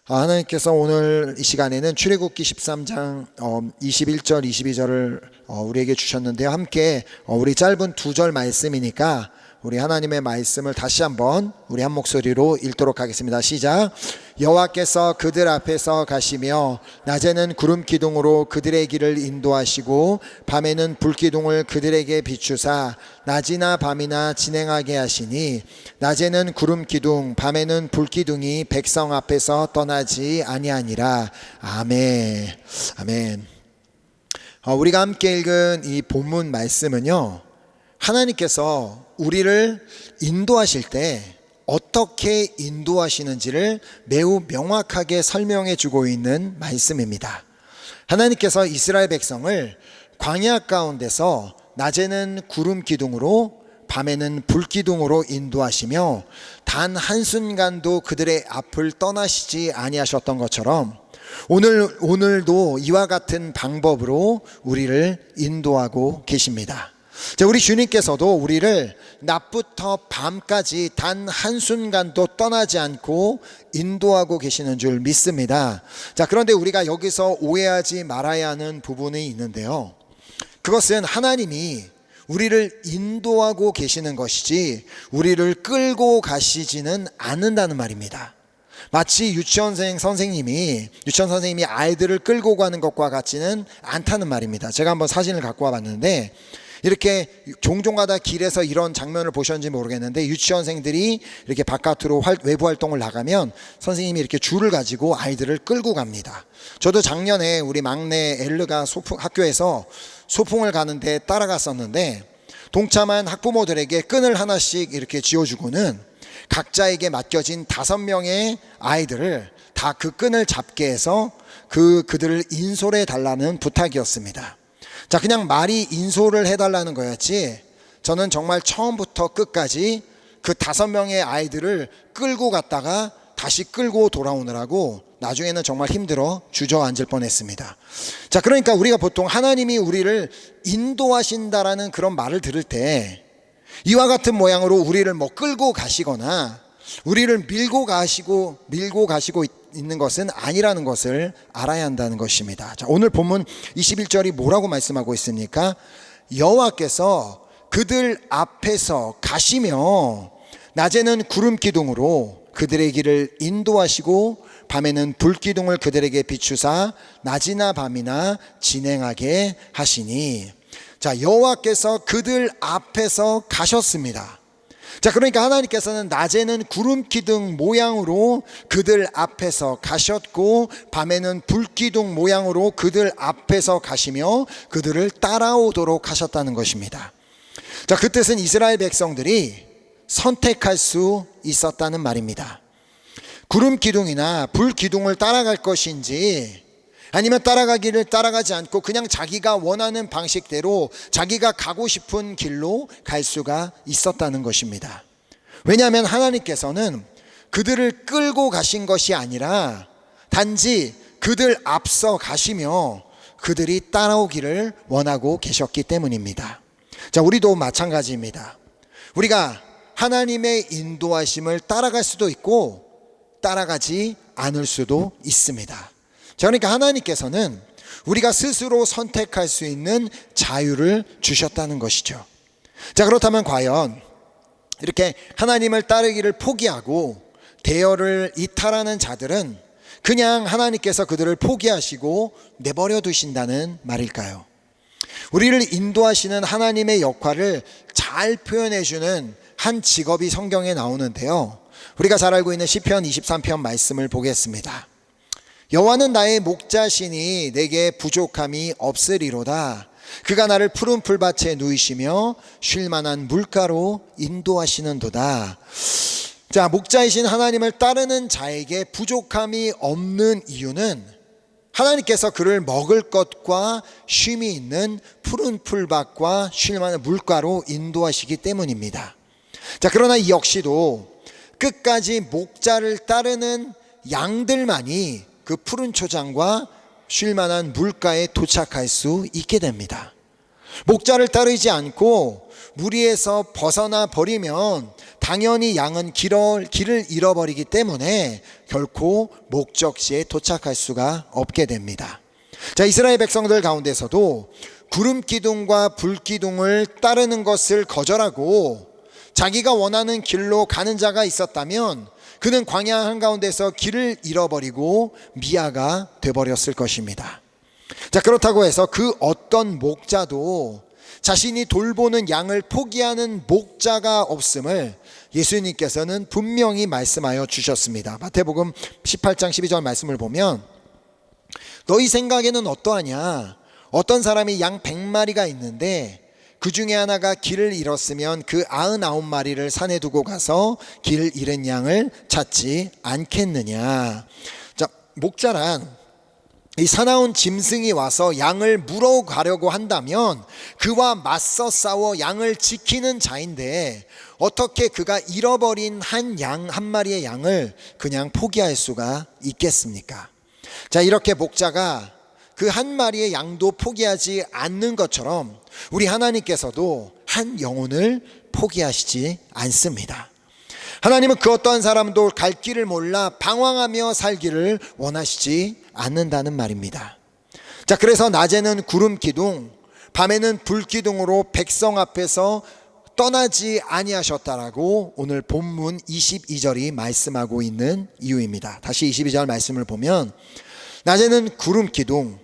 하나님께서 오늘 이 시간에는 출애굽기 13장 21절 22절을 우리에게 주셨는데요. 함께 우리 짧은 2절 말씀이니까 우리 하나님의 말씀을 다시 한번 우리 한 목소리로 읽도록 하겠습니다. 시작. 여호와께서 그들 앞에서 가시며 낮에는 구름 기둥으로 그들의 길을 인도하시고 밤에는 불 기둥을 그들에게 비추사 낮이나 밤이나 진행하게 하시니 낮에는 구름 기둥 밤에는 불 기둥이 백성 앞에서 떠나지 아니하니라. 아멘. 아멘. 우리가 함께 읽은 이 본문 말씀은요, 하나님께서 우리를 인도하실 때 어떻게 인도하시는지를 매우 명확하게 설명해 주고 있는 말씀입니다. 하나님께서 이스라엘 백성을 광야 가운데서 낮에는 구름 기둥으로 밤에는 불 기둥으로 인도하시며 단 한순간도 그들의 앞을 떠나시지 아니하셨던 것처럼 오늘도 이와 같은 방법으로 우리를 인도하고 계십니다. 우리 주님께서도 우리를 낮부터 밤까지 단 한순간도 떠나지 않고 인도하고 계시는 줄 믿습니다. 그런데 우리가 여기서 오해하지 말아야 하는 부분이 있는데요, 그것은 하나님이 우리를 인도하고 계시는 것이지 우리를 끌고 가시지는 않는다는 말입니다. 마치 유치원 선생님이 아이들을 끌고 가는 것과 같지는 않다는 말입니다. 제가 한번 사진을 갖고 와봤는데, 이렇게 종종가다 길에서 이런 장면을 보셨는지 모르겠는데, 유치원생들이 이렇게 바깥으로 외부 활동을 나가면 선생님이 이렇게 줄을 가지고 아이들을 끌고 갑니다. 저도 작년에 우리 막내 엘르가 학교에서 소풍을 가는데 따라갔었는데, 동참한 학부모들에게 끈을 하나씩 이렇게 쥐어주고는 각자에게 맡겨진 5명의 아이들을 다 그 끈을 잡게 해서 그들을 인솔해 달라는 부탁이었습니다. 그냥 말이 인솔을 해달라는 거였지, 저는 정말 처음부터 끝까지 그 5명의 아이들을 끌고 갔다가 다시 끌고 돌아오느라고 나중에는 정말 힘들어 주저앉을 뻔했습니다. 그러니까 우리가 보통 하나님이 우리를 인도하신다라는 그런 말을 들을 때 이와 같은 모양으로 우리를 끌고 가시거나 우리를 밀고 가시고 있는 것은 아니라는 것을 알아야 한다는 것입니다. 오늘 본문 21절이 뭐라고 말씀하고 있습니까? 여호와께서 그들 앞에서 가시며 낮에는 구름 기둥으로 그들의 길을 인도하시고 밤에는 불 기둥을 그들에게 비추사 낮이나 밤이나 진행하게 하시니. 여호와께서 그들 앞에서 가셨습니다. 그러니까 하나님께서는 낮에는 구름 기둥 모양으로 그들 앞에서 가셨고 밤에는 불 기둥 모양으로 그들 앞에서 가시며 그들을 따라오도록 하셨다는 것입니다. 그 뜻은 이스라엘 백성들이 선택할 수 있었다는 말입니다. 구름 기둥이나 불 기둥을 따라갈 것인지 아니면 따라가지 않고 그냥 자기가 원하는 방식대로 자기가 가고 싶은 길로 갈 수가 있었다는 것입니다. 왜냐하면 하나님께서는 그들을 끌고 가신 것이 아니라 단지 그들 앞서 가시며 그들이 따라오기를 원하고 계셨기 때문입니다. 우리도 마찬가지입니다. 우리가 하나님의 인도하심을 따라갈 수도 있고 따라가지 않을 수도 있습니다. 그러니까 하나님께서는 우리가 스스로 선택할 수 있는 자유를 주셨다는 것이죠. 그렇다면 과연 이렇게 하나님을 따르기를 포기하고 대열을 이탈하는 자들은 그냥 하나님께서 그들을 포기하시고 내버려 두신다는 말일까요? 우리를 인도하시는 하나님의 역할을 잘 표현해 주는 한 직업이 성경에 나오는데요, 우리가 잘 알고 있는 시편 23편 말씀을 보겠습니다. 여호와는 나의 목자시니 내게 부족함이 없으리로다. 그가 나를 푸른 풀밭에 누이시며 쉴 만한 물가로 인도하시는도다. 목자이신 하나님을 따르는 자에게 부족함이 없는 이유는 하나님께서 그를 먹을 것과 쉼이 있는 푸른 풀밭과 쉴 만한 물가로 인도하시기 때문입니다. 그러나 이 역시도 끝까지 목자를 따르는 양들만이 그 푸른 초장과 쉴 만한 물가에 도착할 수 있게 됩니다. 목자를 따르지 않고 무리에서 벗어나 버리면 당연히 양은 길을 잃어버리기 때문에 결코 목적지에 도착할 수가 없게 됩니다. 자, 이스라엘 백성들 가운데서도 구름 기둥과 불 기둥을 따르는 것을 거절하고 자기가 원하는 길로 가는 자가 있었다면 그는 광야 한가운데서 길을 잃어버리고 미아가 되어버렸을 것입니다. 자, 그렇다고 해서 그 어떤 목자도 자신이 돌보는 양을 포기하는 목자가 없음을 예수님께서는 분명히 말씀하여 주셨습니다. 마태복음 18장 12절 말씀을 보면 너희 생각에는 어떠하냐? 어떤 사람이 양 100마리가 있는데 그 중에 하나가 길을 잃었으면 그 99마리를 산에 두고 가서 길을 잃은 양을 찾지 않겠느냐. 자, 목자란 이 사나운 짐승이 와서 양을 물어가려고 한다면 그와 맞서 싸워 양을 지키는 자인데 어떻게 그가 잃어버린 한 마리의 양을 그냥 포기할 수가 있겠습니까? 자, 이렇게 목자가 그 한 마리의 양도 포기하지 않는 것처럼 우리 하나님께서도 한 영혼을 포기하시지 않습니다. 하나님은 그 어떠한 사람도 갈 길을 몰라 방황하며 살기를 원하시지 않는다는 말입니다. 자, 그래서 낮에는 구름 기둥, 밤에는 불 기둥으로 백성 앞에서 떠나지 아니하셨다라고 오늘 본문 22절이 말씀하고 있는 이유입니다. 다시 22절 말씀을 보면 낮에는 구름 기둥,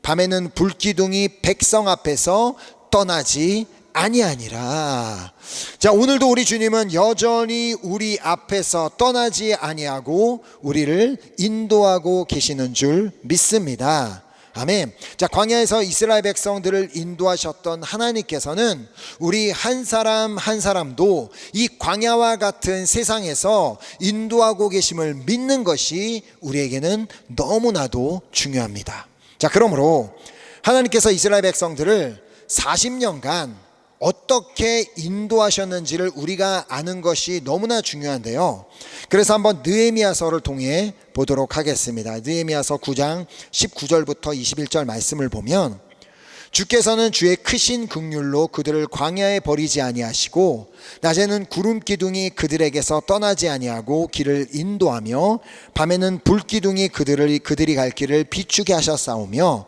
밤에는 불 기둥이 백성 앞에서 떠나지 아니하니라. 자, 오늘도 우리 주님은 여전히 우리 앞에서 떠나지 아니하고 우리를 인도하고 계시는 줄 믿습니다. 아멘. 자, 광야에서 이스라엘 백성들을 인도하셨던 하나님께서는 우리 한 사람 한 사람도 이 광야와 같은 세상에서 인도하고 계심을 믿는 것이 우리에게는 너무나도 중요합니다. 자, 그러므로 하나님께서 이스라엘 백성들을 40년간 어떻게 인도하셨는지를 우리가 아는 것이 너무나 중요한데요. 그래서 한번 느헤미야서를 통해 보도록 하겠습니다. 느헤미야서 9장 19절부터 21절 말씀을 보면 주께서는 주의 크신 긍휼로 그들을 광야에 버리지 아니하시고 낮에는 구름 기둥이 그들에게서 떠나지 아니하고 길을 인도하며 밤에는 불 기둥이 그들이 갈 길을 비추게 하셨사오며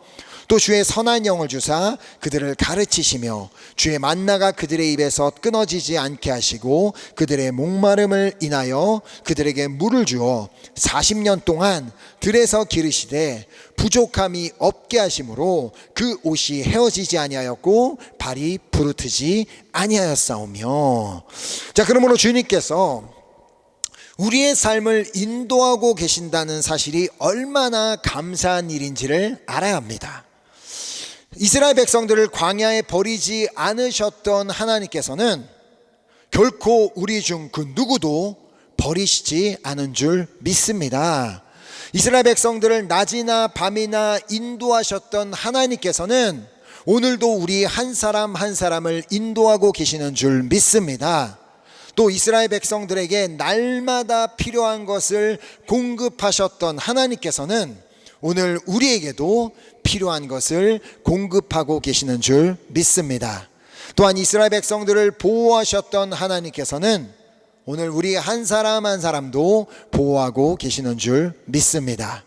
또 주의 선한 영을 주사 그들을 가르치시며 주의 만나가 그들의 입에서 끊어지지 않게 하시고 그들의 목마름을 인하여 그들에게 물을 주어 40년 동안 들에서 기르시되 부족함이 없게 하심으로 그 옷이 헤어지지 아니하였고 발이 부르트지 아니하였사오며. 자, 그러므로 주님께서 우리의 삶을 인도하고 계신다는 사실이 얼마나 감사한 일인지를 알아야 합니다. 이스라엘 백성들을 광야에 버리지 않으셨던 하나님께서는 결코 우리 중 그 누구도 버리시지 않은 줄 믿습니다. 이스라엘 백성들을 낮이나 밤이나 인도하셨던 하나님께서는 오늘도 우리 한 사람 한 사람을 인도하고 계시는 줄 믿습니다. 또 이스라엘 백성들에게 날마다 필요한 것을 공급하셨던 하나님께서는 오늘 우리에게도 필요한 것을 공급하고 계시는 줄 믿습니다. 또한 이스라엘 백성들을 보호하셨던 하나님께서는 오늘 우리 한 사람 한 사람도 보호하고 계시는 줄 믿습니다.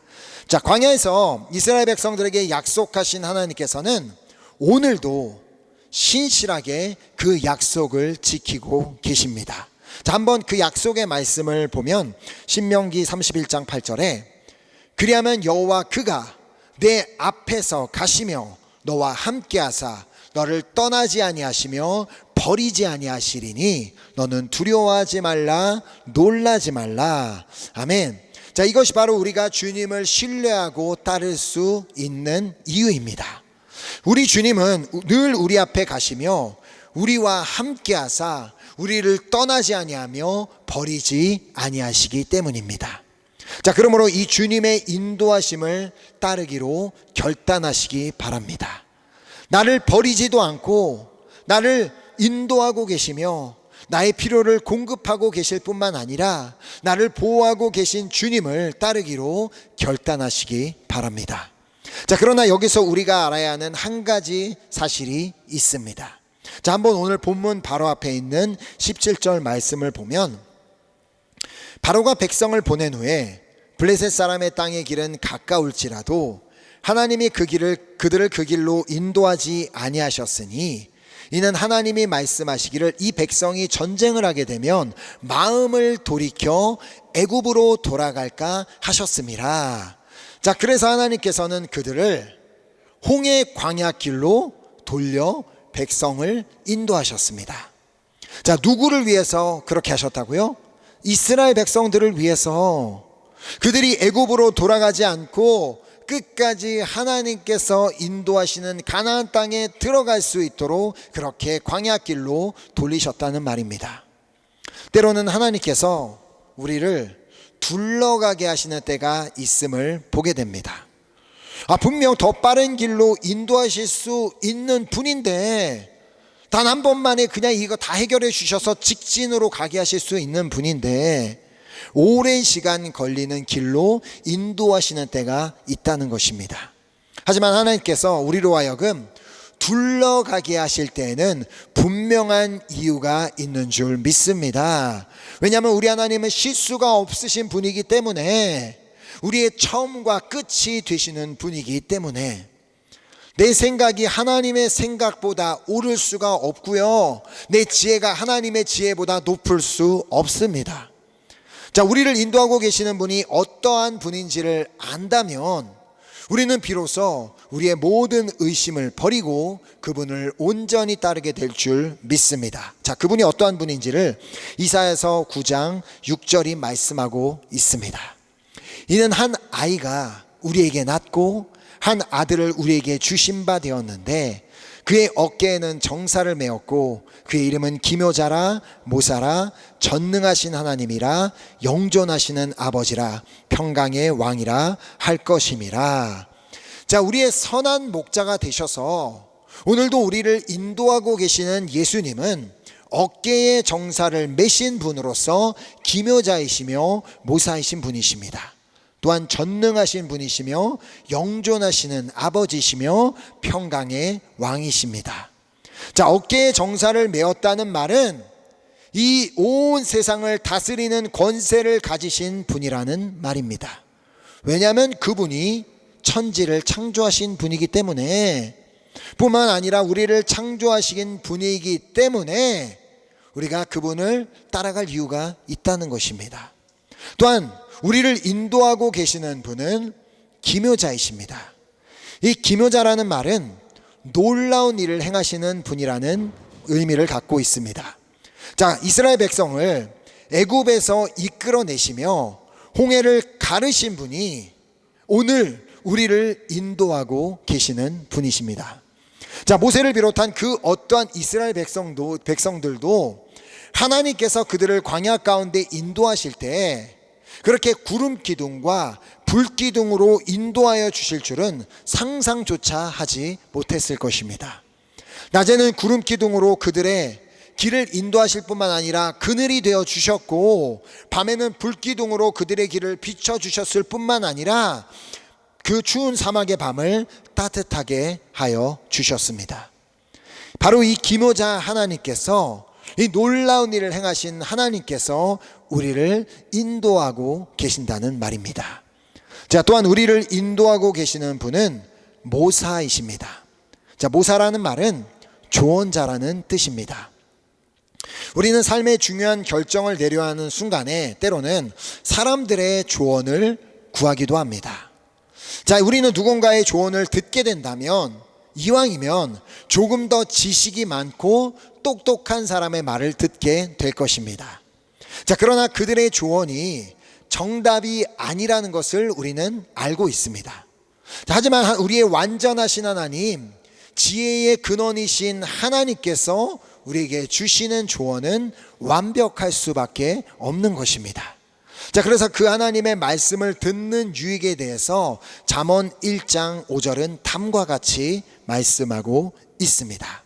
자, 광야에서 이스라엘 백성들에게 약속하신 하나님께서는 오늘도 신실하게 그 약속을 지키고 계십니다. 자, 한번 그 약속의 말씀을 보면 신명기 31장 8절에 그리하면 여호와 그가 내 앞에서 가시며 너와 함께하사 너를 떠나지 아니하시며 버리지 아니하시리니 너는 두려워하지 말라 놀라지 말라. 아멘. 자, 이것이 바로 우리가 주님을 신뢰하고 따를 수 있는 이유입니다. 우리 주님은 늘 우리 앞에 가시며 우리와 함께하사 우리를 떠나지 아니하며 버리지 아니하시기 때문입니다. 자, 그러므로 이 주님의 인도하심을 따르기로 결단하시기 바랍니다. 나를 버리지도 않고 나를 인도하고 계시며 나의 필요를 공급하고 계실 뿐만 아니라 나를 보호하고 계신 주님을 따르기로 결단하시기 바랍니다. 자, 그러나 여기서 우리가 알아야 하는 한 가지 사실이 있습니다. 자, 한번 오늘 본문 바로 앞에 있는 17절 말씀을 보면, 바로가 백성을 보낸 후에 블레셋 사람의 땅의 길은 가까울지라도 하나님이 그들을 그 길로 인도하지 아니하셨으니 이는 하나님이 말씀하시기를 이 백성이 전쟁을 하게 되면 마음을 돌이켜 애굽으로 돌아갈까 하셨음이라. 자, 그래서 하나님께서는 그들을 홍해 광야길로 돌려 백성을 인도하셨습니다. 자, 누구를 위해서 그렇게 하셨다고요? 이스라엘 백성들을 위해서. 그들이 애굽으로 돌아가지 않고 끝까지 하나님께서 인도하시는 가나안 땅에 들어갈 수 있도록 그렇게 광야길로 돌리셨다는 말입니다. 때로는 하나님께서 우리를 둘러가게 하시는 때가 있음을 보게 됩니다. 분명 더 빠른 길로 인도하실 수 있는 분인데, 단 한 번만에 그냥 이거 다 해결해 주셔서 직진으로 가게 하실 수 있는 분인데 오랜 시간 걸리는 길로 인도하시는 때가 있다는 것입니다. 하지만 하나님께서 우리로 하여금 둘러가게 하실 때에는 분명한 이유가 있는 줄 믿습니다. 왜냐하면 우리 하나님은 실수가 없으신 분이기 때문에, 우리의 처음과 끝이 되시는 분이기 때문에 내 생각이 하나님의 생각보다 옳을 수가 없고요, 내 지혜가 하나님의 지혜보다 높을 수 없습니다. 자, 우리를 인도하고 계시는 분이 어떠한 분인지를 안다면 우리는 비로소 우리의 모든 의심을 버리고 그분을 온전히 따르게 될 줄 믿습니다. 자, 그분이 어떠한 분인지를 이사야서 9장 6절이 말씀하고 있습니다. 이는 한 아이가 우리에게 낳고 한 아들을 우리에게 주신 바 되었는데 그의 어깨에는 정사를 메었고 그의 이름은 기묘자라 모사라 전능하신 하나님이라 영존하시는 아버지라 평강의 왕이라 할 것임이라. 자, 우리의 선한 목자가 되셔서 오늘도 우리를 인도하고 계시는 예수님은 어깨에 정사를 메신 분으로서 기묘자이시며 모사이신 분이십니다. 또한 전능하신 분이시며 영존하시는 아버지시며 평강의 왕이십니다. 자, 어깨에 정사를 메었다는 말은 이 온 세상을 다스리는 권세를 가지신 분이라는 말입니다. 왜냐하면 그분이 천지를 창조하신 분이기 때문에, 뿐만 아니라 우리를 창조하신 분이기 때문에 우리가 그분을 따라갈 이유가 있다는 것입니다. 또한 우리를 인도하고 계시는 분은 기묘자이십니다. 이 기묘자라는 말은 놀라운 일을 행하시는 분이라는 의미를 갖고 있습니다. 자, 이스라엘 백성을 애굽에서 이끌어내시며 홍해를 가르신 분이 오늘 우리를 인도하고 계시는 분이십니다. 자, 모세를 비롯한 그 어떠한 이스라엘 백성들도 하나님께서 그들을 광야 가운데 인도하실 때 그렇게 구름 기둥과 불 기둥으로 인도하여 주실 줄은 상상조차 하지 못했을 것입니다. 낮에는 구름 기둥으로 그들의 길을 인도하실 뿐만 아니라 그늘이 되어 주셨고, 밤에는 불 기둥으로 그들의 길을 비춰 주셨을 뿐만 아니라 그 추운 사막의 밤을 따뜻하게 하여 주셨습니다. 바로 이 기묘자 하나님께서, 이 놀라운 일을 행하신 하나님께서 우리를 인도하고 계신다는 말입니다. 자, 또한 우리를 인도하고 계시는 분은 모사이십니다. 자, 모사라는 말은 조언자라는 뜻입니다. 우리는 삶의 중요한 결정을 내려야 하는 순간에 때로는 사람들의 조언을 구하기도 합니다. 자, 우리는 누군가의 조언을 듣게 된다면 이왕이면 조금 더 지식이 많고 똑똑한 사람의 말을 듣게 될 것입니다. 자, 그러나 그들의 조언이 정답이 아니라는 것을 우리는 알고 있습니다. 자, 하지만 우리의 완전하신 하나님, 지혜의 근원이신 하나님께서 우리에게 주시는 조언은 완벽할 수밖에 없는 것입니다. 자, 그래서 그 하나님의 말씀을 듣는 유익에 대해서 잠언 1장 5절은 다음과 같이 말씀하고 있습니다.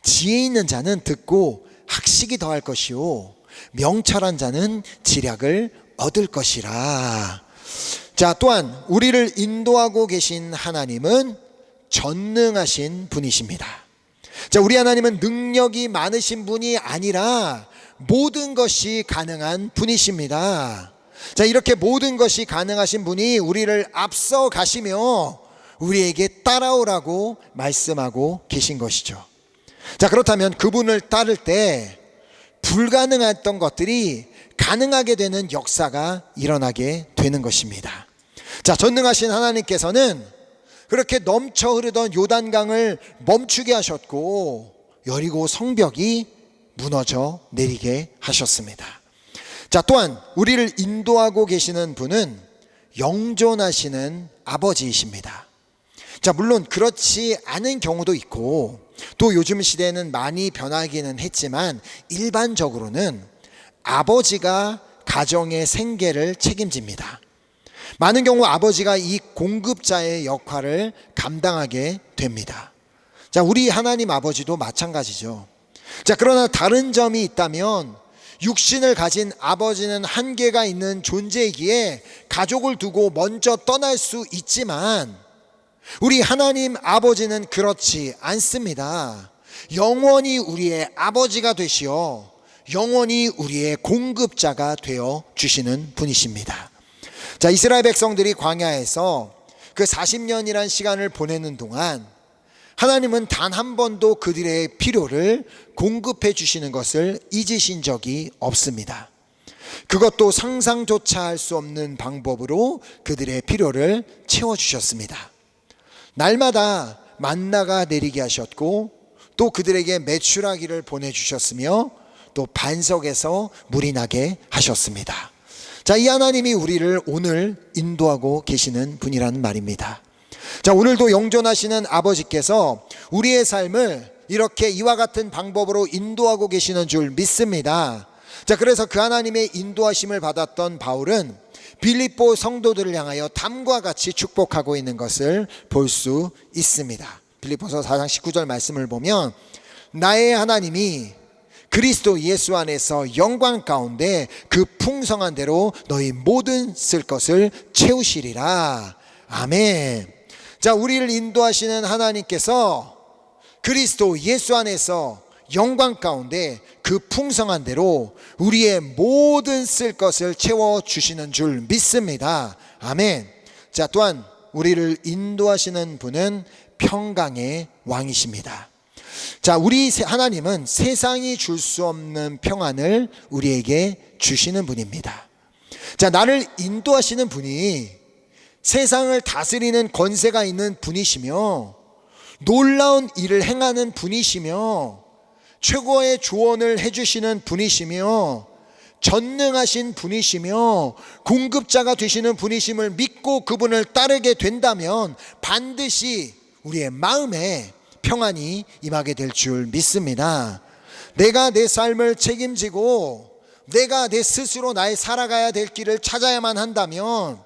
지혜 있는 자는 듣고 학식이 더할 것이요 명철한 자는 지략을 얻을 것이라. 자, 또한 우리를 인도하고 계신 하나님은 전능하신 분이십니다. 자, 우리 하나님은 능력이 많으신 분이 아니라 모든 것이 가능한 분이십니다. 자, 이렇게 모든 것이 가능하신 분이 우리를 앞서 가시며 우리에게 따라오라고 말씀하고 계신 것이죠. 자, 그렇다면 그분을 따를 때 불가능했던 것들이 가능하게 되는 역사가 일어나게 되는 것입니다. 자, 전능하신 하나님께서는 그렇게 넘쳐 흐르던 요단강을 멈추게 하셨고 여리고 성벽이 무너져 내리게 하셨습니다. 자, 또한 우리를 인도하고 계시는 분은 영존하시는 아버지이십니다. 자, 물론 그렇지 않은 경우도 있고 또 요즘 시대에는 많이 변하기는 했지만 일반적으로는 아버지가 가정의 생계를 책임집니다. 많은 경우 아버지가 이 공급자의 역할을 감당하게 됩니다. 자, 우리 하나님 아버지도 마찬가지죠. 자, 그러나 다른 점이 있다면 육신을 가진 아버지는 한계가 있는 존재이기에 가족을 두고 먼저 떠날 수 있지만 우리 하나님 아버지는 그렇지 않습니다. 영원히 우리의 아버지가 되시어 영원히 우리의 공급자가 되어 주시는 분이십니다. 자, 이스라엘 백성들이 광야에서 그 40년이란 시간을 보내는 동안 하나님은 단 한 번도 그들의 필요를 공급해 주시는 것을 잊으신 적이 없습니다. 그것도 상상조차 할 수 없는 방법으로 그들의 필요를 채워주셨습니다. 날마다 만나가 내리게 하셨고 또 그들에게 메추라기를 보내주셨으며 또 반석에서 물이 나게 하셨습니다. 자, 이 하나님이 우리를 오늘 인도하고 계시는 분이라는 말입니다. 자, 오늘도 영존하시는 아버지께서 우리의 삶을 이렇게 이와 같은 방법으로 인도하고 계시는 줄 믿습니다. 자, 그래서 그 하나님의 인도하심을 받았던 바울은 빌립보 성도들을 향하여 다음과 같이 축복하고 있는 것을 볼 수 있습니다. 빌립보서 4장 19절 말씀을 보면 나의 하나님이 그리스도 예수 안에서 영광 가운데 그 풍성한 대로 너희 모든 쓸 것을 채우시리라. 아멘. 자, 우리를 인도하시는 하나님께서 그리스도 예수 안에서 영광 가운데 그 풍성한 대로 우리의 모든 쓸 것을 채워주시는 줄 믿습니다. 아멘. 자, 또한 우리를 인도하시는 분은 평강의 왕이십니다. 자, 우리 하나님은 세상이 줄 수 없는 평안을 우리에게 주시는 분입니다. 자, 나를 인도하시는 분이 세상을 다스리는 권세가 있는 분이시며 놀라운 일을 행하는 분이시며 최고의 조언을 해주시는 분이시며 전능하신 분이시며 공급자가 되시는 분이심을 믿고 그분을 따르게 된다면 반드시 우리의 마음에 평안이 임하게 될 줄 믿습니다. 내가 내 삶을 책임지고 내가 내 스스로 나의 살아가야 될 길을 찾아야만 한다면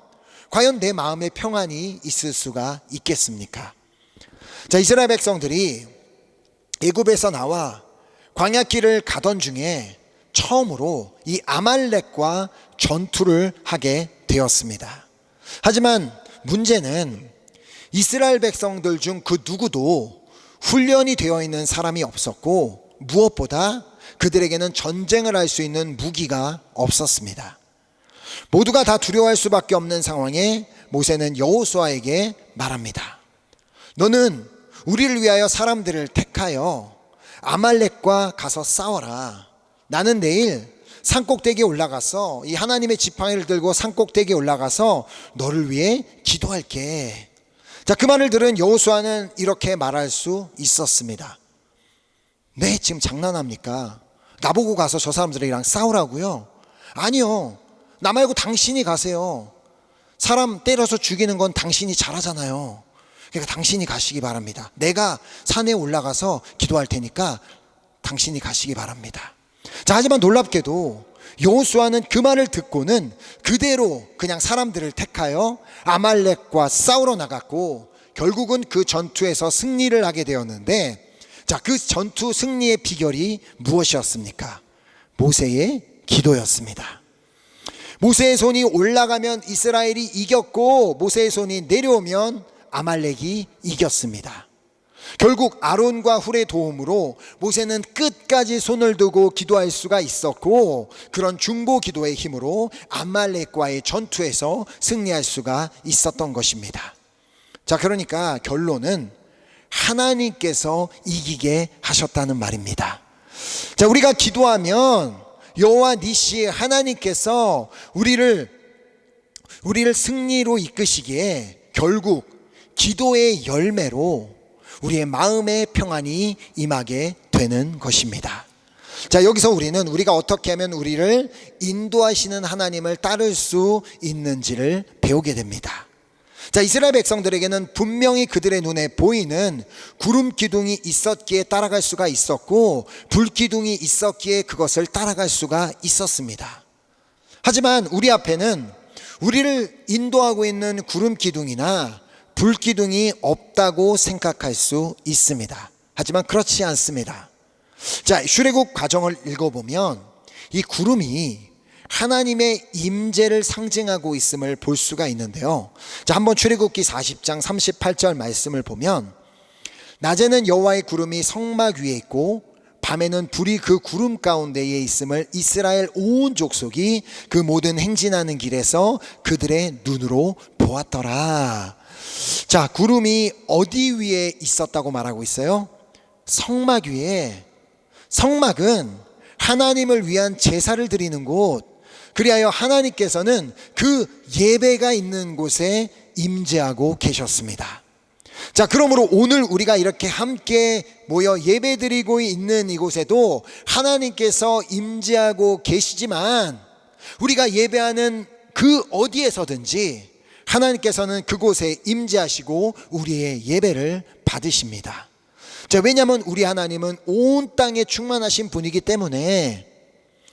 과연 내 마음에 평안이 있을 수가 있겠습니까? 자, 이스라엘 백성들이 애굽에서 나와 광야길을 가던 중에 처음으로 이 아말렉과 전투를 하게 되었습니다. 하지만 문제는 이스라엘 백성들 중 그 누구도 훈련이 되어 있는 사람이 없었고 무엇보다 그들에게는 전쟁을 할 수 있는 무기가 없었습니다. 모두가 다 두려워할 수밖에 없는 상황에 모세는 여호수아에게 말합니다. 너는 우리를 위하여 사람들을 택하여 아말렉과 가서 싸워라. 나는 내일 산꼭대기에 올라가서 이 하나님의 지팡이를 들고 산꼭대기에 올라가서 너를 위해 기도할게. 자, 그 말을 들은 여호수아는 이렇게 말할 수 있었습니다. 네, 지금 장난합니까? 나보고 가서 저 사람들이랑 싸우라고요? 아니요. 나 말고 당신이 가세요. 사람 때려서 죽이는 건 당신이 잘하잖아요. 그러니까 당신이 가시기 바랍니다. 내가 산에 올라가서 기도할 테니까 당신이 가시기 바랍니다. 자, 하지만 놀랍게도 여호수아는 그 말을 듣고는 그대로 그냥 사람들을 택하여 아말렉과 싸우러 나갔고 결국은 그 전투에서 승리를 하게 되었는데, 자, 그 전투 승리의 비결이 무엇이었습니까? 모세의 기도였습니다. 모세의 손이 올라가면 이스라엘이 이겼고 모세의 손이 내려오면 아말렉이 이겼습니다. 결국 아론과 훌의 도움으로 모세는 끝까지 손을 두고 기도할 수가 있었고, 그런 중보 기도의 힘으로 아말렉과의 전투에서 승리할 수가 있었던 것입니다. 자, 그러니까 결론은 하나님께서 이기게 하셨다는 말입니다. 자, 우리가 기도하면 여호와 니시 하나님께서 우리를 승리로 이끄시기에 결국 기도의 열매로 우리의 마음의 평안이 임하게 되는 것입니다. 자, 여기서 우리가 어떻게 하면 우리를 인도하시는 하나님을 따를 수 있는지를 배우게 됩니다. 자, 이스라엘 백성들에게는 분명히 그들의 눈에 보이는 구름 기둥이 있었기에 따라갈 수가 있었고, 불 기둥이 있었기에 그것을 따라갈 수가 있었습니다. 하지만 우리 앞에는 우리를 인도하고 있는 구름 기둥이나 불 기둥이 없다고 생각할 수 있습니다. 하지만 그렇지 않습니다. 자, 출애굽 과정을 읽어보면 이 구름이 하나님의 임재를 상징하고 있음을 볼 수가 있는데요. 자, 한번 출애굽기 40장 38절 말씀을 보면, 낮에는 여호와의 구름이 성막 위에 있고 밤에는 불이 그 구름 가운데에 있음을 이스라엘 온 족속이 그 모든 행진하는 길에서 그들의 눈으로 보았더라. 자, 구름이 어디 위에 있었다고 말하고 있어요? 성막 위에. 성막은 하나님을 위한 제사를 드리는 곳, 그리하여 하나님께서는 그 예배가 있는 곳에 임재하고 계셨습니다. 자, 그러므로 오늘 우리가 이렇게 함께 모여 예배드리고 있는 이곳에도 하나님께서 임재하고 계시지만, 우리가 예배하는 그 어디에서든지 하나님께서는 그곳에 임재하시고 우리의 예배를 받으십니다. 자, 왜냐하면 우리 하나님은 온 땅에 충만하신 분이기 때문에,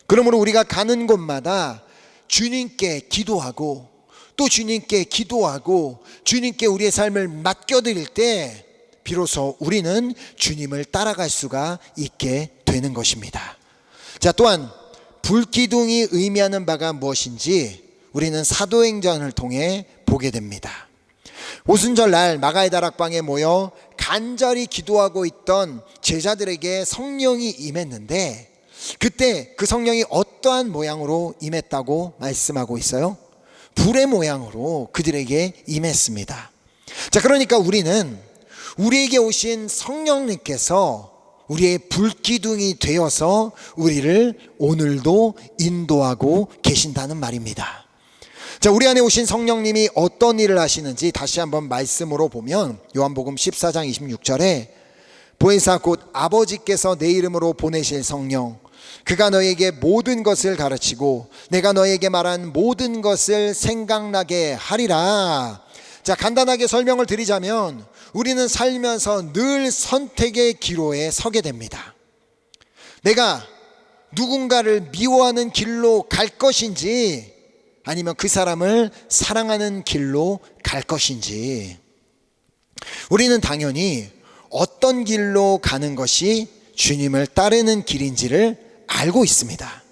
그러므로 우리가 가는 곳마다 주님께 기도하고 또 주님께 기도하고 주님께 우리의 삶을 맡겨드릴 때 비로소 우리는 주님을 따라갈 수가 있게 되는 것입니다. 자, 또한 불기둥이 의미하는 바가 무엇인지 우리는 사도행전을 통해 보게 됩니다. 오순절 날 마가의 다락방에 모여 간절히 기도하고 있던 제자들에게 성령이 임했는데, 그때 그 성령이 어떠한 모양으로 임했다고 말씀하고 있어요? 불의 모양으로 그들에게 임했습니다. 자, 그러니까 우리는 우리에게 오신 성령님께서 우리의 불기둥이 되어서 우리를 오늘도 인도하고 계신다는 말입니다. 자, 우리 안에 오신 성령님이 어떤 일을 하시는지 다시 한번 말씀으로 보면, 요한복음 14장 26절에 보혜사 곧 아버지께서 내 이름으로 보내실 성령, 그가 너에게 모든 것을 가르치고 내가 너에게 말한 모든 것을 생각나게 하리라. 자, 간단하게 설명을 드리자면 우리는 살면서 늘 선택의 기로에 서게 됩니다. 내가 누군가를 미워하는 길로 갈 것인지 아니면 그 사람을 사랑하는 길로 갈 것인지, 우리는 당연히 어떤 길로 가는 것이 주님을 따르는 길인지를 알고 있습니다.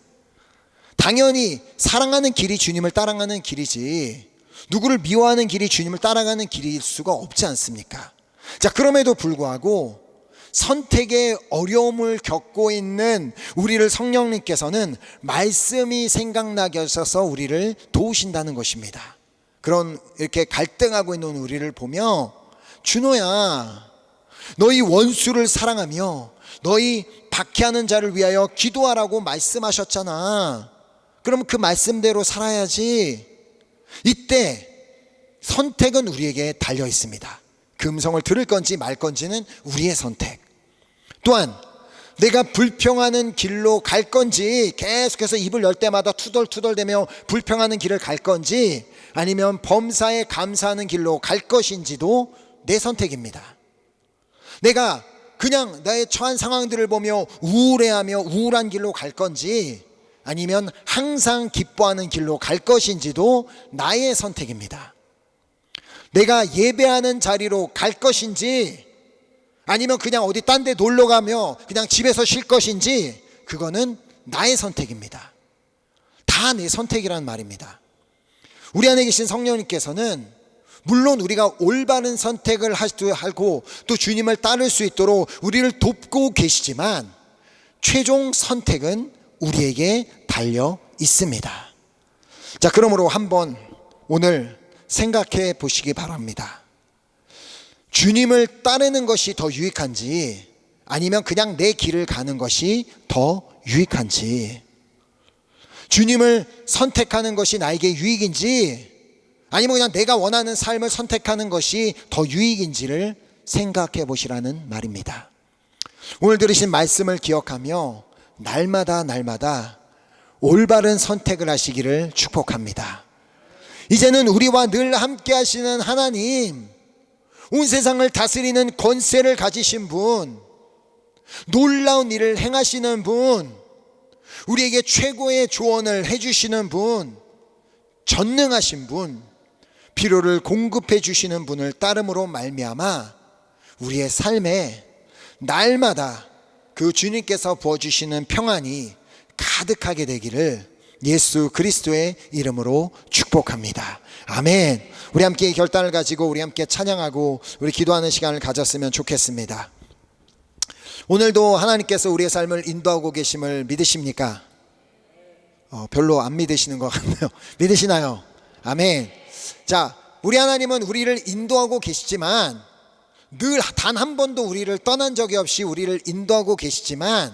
당연히 사랑하는 길이 주님을 따라가는 길이지 누구를 미워하는 길이 주님을 따라가는 길일 수가 없지 않습니까? 자, 그럼에도 불구하고 선택의 어려움을 겪고 있는 우리를 성령님께서는 말씀이 생각나게 하셔서 우리를 도우신다는 것입니다. 그런 이렇게 갈등하고 있는 우리를 보며, 준호야, 너희 원수를 사랑하며 너희 박해하는 자를 위하여 기도하라고 말씀하셨잖아. 그럼 그 말씀대로 살아야지. 이때 선택은 우리에게 달려 있습니다. 금성을 들을 건지 말 건지는 우리의 선택. 또한 내가 불평하는 길로 갈 건지, 계속해서 입을 열 때마다 투덜투덜대며 불평하는 길을 갈 건지, 아니면 범사에 감사하는 길로 갈 것인지도 내 선택입니다. 내가 그냥 나의 처한 상황들을 보며 우울해하며 우울한 길로 갈 건지, 아니면 항상 기뻐하는 길로 갈 것인지도 나의 선택입니다. 내가 예배하는 자리로 갈 것인지, 아니면 그냥 어디 딴 데 놀러 가며 그냥 집에서 쉴 것인지, 그거는 나의 선택입니다. 다 내 선택이란 말입니다. 우리 안에 계신 성령님께서는 물론 우리가 올바른 선택을 하고 또 주님을 따를 수 있도록 우리를 돕고 계시지만 최종 선택은 우리에게 달려 있습니다. 자, 그러므로 한번 오늘 생각해 보시기 바랍니다. 주님을 따르는 것이 더 유익한지 아니면 그냥 내 길을 가는 것이 더 유익한지, 주님을 선택하는 것이 나에게 유익인지 아니면 그냥 내가 원하는 삶을 선택하는 것이 더 유익인지를 생각해 보시라는 말입니다. 오늘 들으신 말씀을 기억하며 날마다 올바른 선택을 하시기를 축복합니다. 이제는 우리와 늘 함께 하시는 하나님, 온 세상을 다스리는 권세를 가지신 분, 놀라운 일을 행하시는 분, 우리에게 최고의 조언을 해주시는 분, 전능하신 분, 필요를 공급해 주시는 분을 따름으로 말미암아 우리의 삶에 날마다 그 주님께서 부어주시는 평안이 가득하게 되기를 예수 그리스도의 이름으로 축복합니다. 아멘. 우리 함께 결단을 가지고 우리 함께 찬양하고 우리 기도하는 시간을 가졌으면 좋겠습니다. 오늘도 하나님께서 우리의 삶을 인도하고 계심을 믿으십니까? 별로 안 믿으시는 것 같네요. 믿으시나요? 아멘. 자, 우리 하나님은 우리를 인도하고 계시지만 늘 단 한 번도 우리를 떠난 적이 없이 우리를 인도하고 계시지만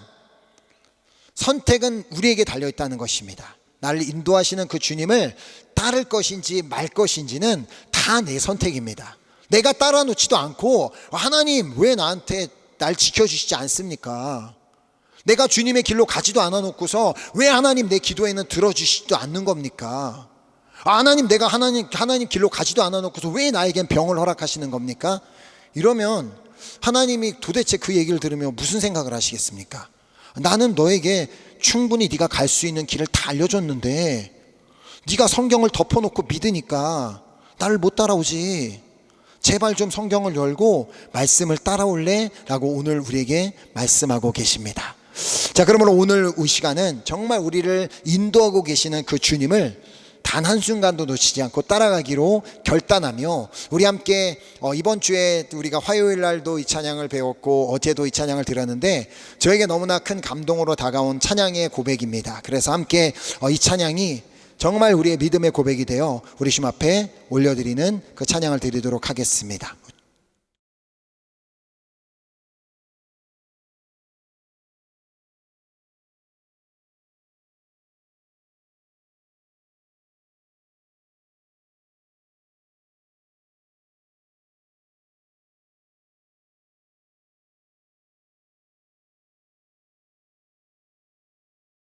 선택은 우리에게 달려있다는 것입니다. 나를 인도하시는 그 주님을 따를 것인지 말 것인지는 다 내 선택입니다. 내가 따라 놓지도 않고 하나님 왜 나한테 날 지켜주시지 않습니까? 내가 주님의 길로 가지도 않아 놓고서 왜 하나님 내 기도에는 들어주시지도 않는 겁니까? 하나님 내가 하나님 길로 가지도 않아 놓고서 왜 나에겐 병을 허락하시는 겁니까? 이러면 하나님이 도대체 그 얘기를 들으면 무슨 생각을 하시겠습니까? 나는 너에게 충분히 네가 갈 수 있는 길을 다 알려줬는데 네가 성경을 덮어놓고 믿으니까 나를 못 따라오지. 제발 좀 성경을 열고 말씀을 따라올래? 라고 오늘 우리에게 말씀하고 계십니다. 자, 그러므로 오늘 이 시간은 정말 우리를 인도하고 계시는 그 주님을 단 한순간도 놓치지 않고 따라가기로 결단하며 우리 함께 이번 주에 우리가 화요일 날도 이 찬양을 배웠고 어제도 이 찬양을 들었는데 저에게 너무나 큰 감동으로 다가온 찬양의 고백입니다. 그래서 함께 이 찬양이 정말 우리의 믿음의 고백이 되어 우리 주님 앞에 올려드리는 그 찬양을 드리도록 하겠습니다.